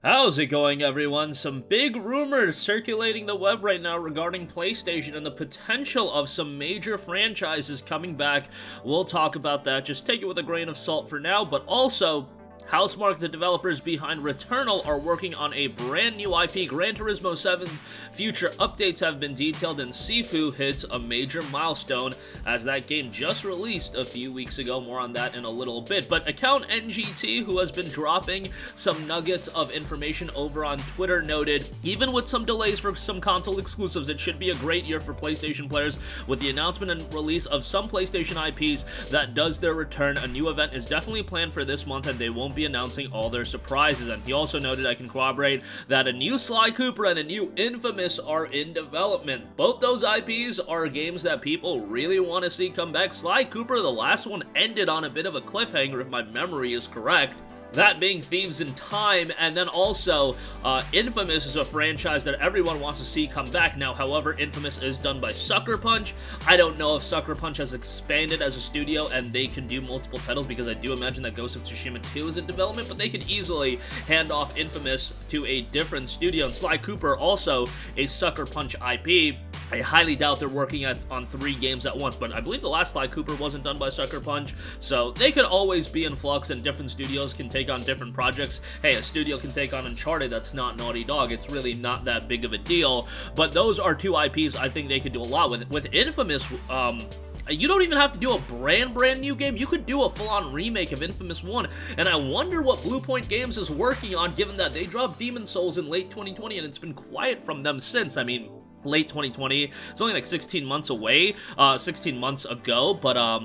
How's it going, everyone? Some big rumors circulating the web right now regarding PlayStation and the potential of some major franchises coming back. We'll talk about that. Just take it with a grain of salt for now, but also Housemarque, the developers behind Returnal, are working on a brand new IP. Gran Turismo 7's future updates have been detailed, and SIFU hits a major milestone as that game just released a few weeks ago. More on that in a little bit. But account NGT, who has been dropping some nuggets of information over on Twitter, noted, even with some delays for some console exclusives, it should be a great year for PlayStation players. With the announcement and release of some PlayStation IPs that does their return, a new event is definitely planned for this month, and they won't be announcing all their surprises. And he also noted, I can corroborate, that a new Sly Cooper and a new Infamous are in development. Both those IPs are games that people really want to see come back. Sly Cooper, the last one, ended on a bit of a cliffhanger, if my memory is correct. That being Thieves in Time, and then also Infamous is a franchise that everyone wants to see come back. Now, however, Infamous is done by Sucker Punch. I don't know if Sucker Punch has expanded as a studio and they can do multiple titles, because I do imagine that Ghost of Tsushima 2 is in development, but they could easily hand off Infamous to a different studio. And Sly Cooper, also a Sucker Punch IP. I highly doubt they're working on 3 games at once, but I believe the last Sly Cooper wasn't done by Sucker Punch, so they could always be in flux and different studios can take on different projects. Hey, a studio can take on Uncharted, that's not Naughty Dog. It's really not that big of a deal, but those are 2 IPs I think they could do a lot with. With Infamous, you don't even have to do a brand new game. You could do a full-on remake of Infamous 1, and I wonder what Bluepoint Games is working on, given that they dropped Demon's Souls in late 2020 and it's been quiet from them since. I mean, late 2020, it's only like 16 months away, 16 months ago, but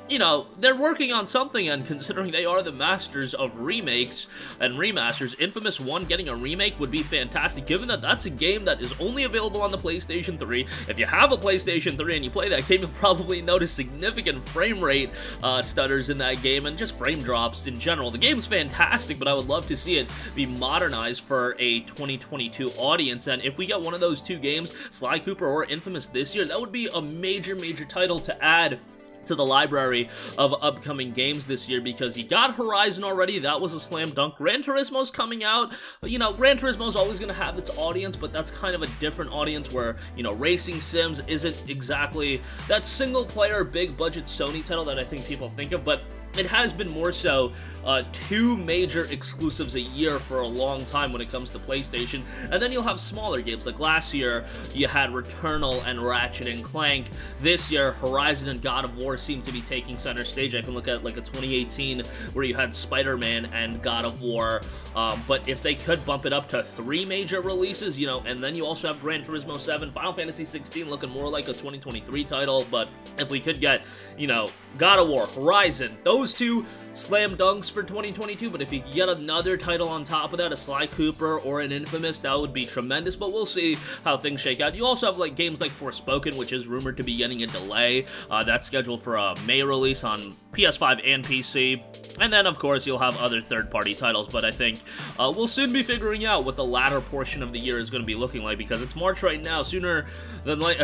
you know, they're working on something, and considering they are the masters of remakes and remasters, Infamous 1 getting a remake would be fantastic, given that that's a game that is only available on the PlayStation 3. If you have a PlayStation 3 and you play that game, you'll probably notice significant frame rate stutters in that game, and just frame drops in general. The game's fantastic, but I would love to see it be modernized for a 2022 audience, and if we get one of those 2 games, Sly Cooper or Infamous, this year, that would be a major title to add to the library of upcoming games this year, because you got Horizon already. That was a slam dunk. Gran Turismo's coming out. You know, Gran Turismo's always going to have its audience, but that's kind of a different audience where, you know, racing sims isn't exactly that single player big budget Sony title that I think people think of, but it has been more so 2 major exclusives a year for a long time when it comes to PlayStation, and then you'll have smaller games. Like last year, you had Returnal and Ratchet & Clank. This year, Horizon and God of War seem to be taking center stage. I can look at like a 2018 where you had Spider-Man and God of War, but if they could bump it up to 3 major releases, you know, and then you also have Gran Turismo 7, Final Fantasy 16 looking more like a 2023 title, but if we could get, you know, God of War, Horizon, those 2 slam dunks for 2022, but if you get another title on top of that, a Sly Cooper or an Infamous, that would be tremendous, but we'll see how things shake out. You also have like games like Forspoken, which is rumored to be getting a delay. That's scheduled for a May release on PS5 and PC, and then of course you'll have other third-party titles, but I think we'll soon be figuring out what the latter portion of the year is going to be looking like, because it's March right now. Sooner than like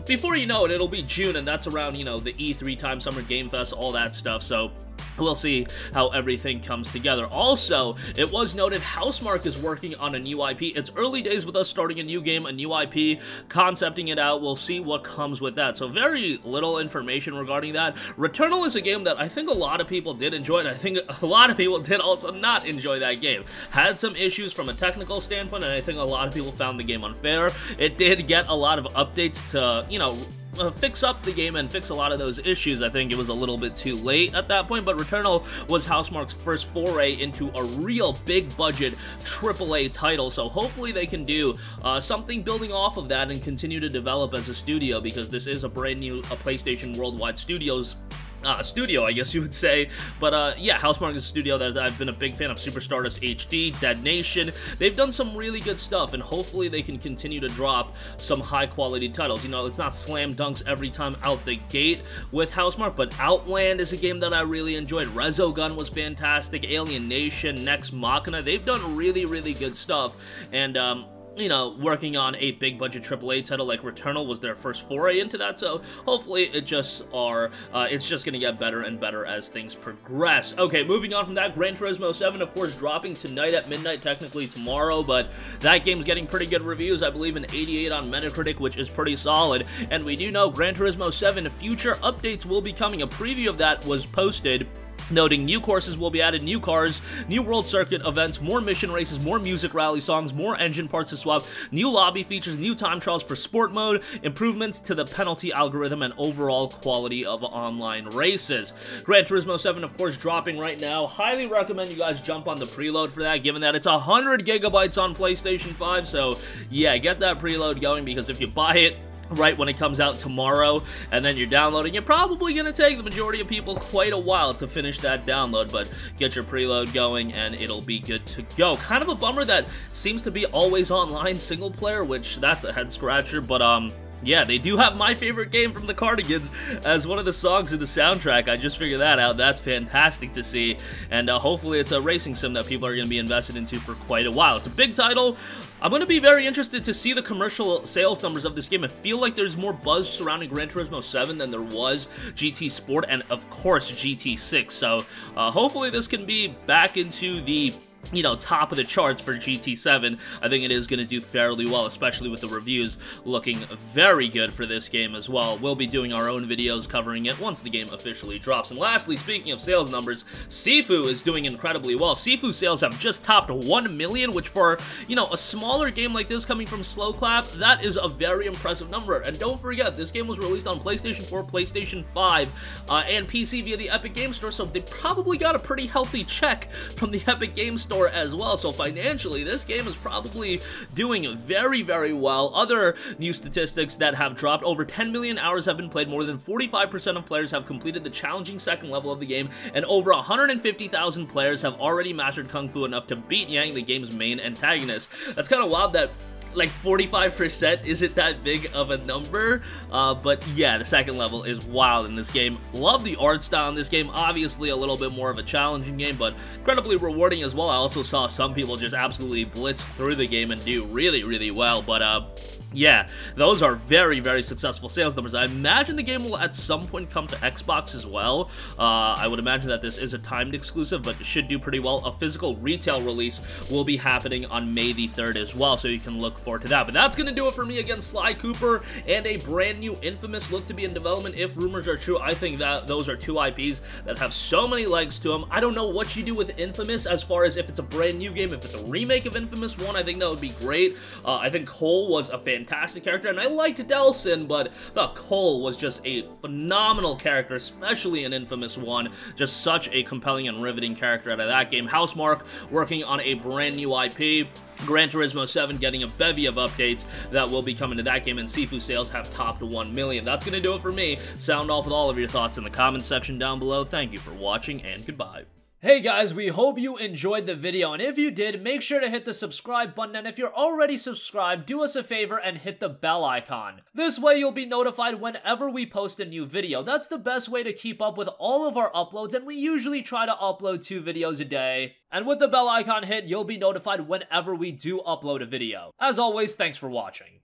before you know it, it'll be June, and that's around, you know, the E3 time, Summer Game Fest, all that stuff, so we'll see how everything comes together. Also, it was noted Housemarque is working on a new IP. It's early days with us starting a new game, a new IP, concepting it out. We'll see what comes with that. So very little information regarding that. Returnal is a game that I think a lot of people did enjoy, and I think a lot of people did also not enjoy that game. Had some issues from a technical standpoint, and I think a lot of people found the game unfair. It did get a lot of updates to, you know, fix up the game and fix a lot of those issues. I think it was a little bit too late at that point, but Returnal was Housemarque's first foray into a real big budget AAA title, so hopefully they can do something building off of that and continue to develop as a studio, because this is a brand new PlayStation Worldwide Studios studio, I guess you would say. But yeah, Housemarque is a studio that I've been a big fan of. Super Stardust HD, Dead Nation, they've done some really good stuff, and hopefully they can continue to drop some high quality titles. You know, it's not slam dunks every time out the gate with Housemarque, but Outland is a game that I really enjoyed. Resogun was fantastic. Alien Nation, Nex Machina, they've done really good stuff, and you know, working on a big budget AAA title like Returnal was their first foray into that, so hopefully it's just gonna get better and better as things progress. Okay, moving on from that, Gran Turismo 7, of course, dropping tonight at midnight, technically tomorrow, but that game's getting pretty good reviews, I believe an 88 on Metacritic, which is pretty solid, and we do know Gran Turismo 7 future updates will be coming. A preview of that was posted, noting new courses will be added, new cars, new world circuit events, more mission races, more music rally songs, more engine parts to swap, new lobby features, new time trials for sport mode, improvements to the penalty algorithm, and overall quality of online races. Gran Turismo 7, of course, dropping right now. Highly recommend you guys jump on the preload for that, given that it's 100 gigabytes on PlayStation 5, so yeah, get that preload going, because if you buy it right when it comes out tomorrow, and then you're downloading, you're probably going to take the majority of people quite a while to finish that download, but get your preload going and it'll be good to go. Kind of a bummer that seems to be always online single player, which that's a head scratcher, but yeah, they do have My Favorite Game from the Cardigans as one of the songs in the soundtrack. I just figured that out. That's fantastic to see, and hopefully it's a racing sim that people are going to be invested into for quite a while. It's a big title. I'm going to be very interested to see the commercial sales numbers of this game. I feel like there's more buzz surrounding Gran Turismo 7 than there was GT Sport and, of course, GT6. So hopefully this can be back into the, you know, top of the charts for GT7. I think it is going to do fairly well, especially with the reviews looking very good for this game as well. We'll be doing our own videos covering it once the game officially drops. And lastly, speaking of sales numbers, SIFU is doing incredibly well. SIFU sales have just topped 1 million, which for, you know, a smaller game like this coming from Slow Clap, that is a very impressive number. And don't forget, this game was released on PlayStation 4, PlayStation 5, and PC via the Epic Games Store, so they probably got a pretty healthy check from the Epic Games Store as well, so financially this game is probably doing very, very well. Other new statistics that have dropped: over 10 million hours have been played, more than 45% of players have completed the challenging second level of the game, and over 150,000 players have already mastered Kung Fu enough to beat Yang, the game's main antagonist. That's kind of wild that like 45% isn't that big of a number, but yeah, the second level is wild in this game. Love the art style in this game. Obviously a little bit more of a challenging game, but incredibly rewarding as well. I also saw some people just absolutely blitz through the game and do really, really well, but yeah, those are very, very successful sales numbers. I imagine the game will at some point come to Xbox as well. I would imagine that this is a timed exclusive, but it should do pretty well. A physical retail release will be happening on May the 3rd as well, so you can look forward to that. But that's going to do it for me. Again, Sly Cooper and a brand new Infamous look to be in development. If rumors are true, I think that those are two IPs that have so many legs to them. I don't know what you do with Infamous as far as if it's a brand new game. If it's a remake of Infamous 1, I think that would be great. I think Cole was a fantastic character, and I liked Delsin, but I thought Cole was just a phenomenal character, especially in Infamous 1. Just such a compelling and riveting character out of that game. Housemarque working on a brand new IP. Gran Turismo 7 getting a bevy of updates that will be coming to that game, and SIFU sales have topped 1 million. That's going to do it for me. Sound off with all of your thoughts in the comments section down below. Thank you for watching, and goodbye. Hey guys, we hope you enjoyed the video, and if you did, make sure to hit the subscribe button, and if you're already subscribed, do us a favor and hit the bell icon. This way you'll be notified whenever we post a new video. That's the best way to keep up with all of our uploads, and we usually try to upload 2 videos a day. And with the bell icon hit, you'll be notified whenever we do upload a video. As always, thanks for watching.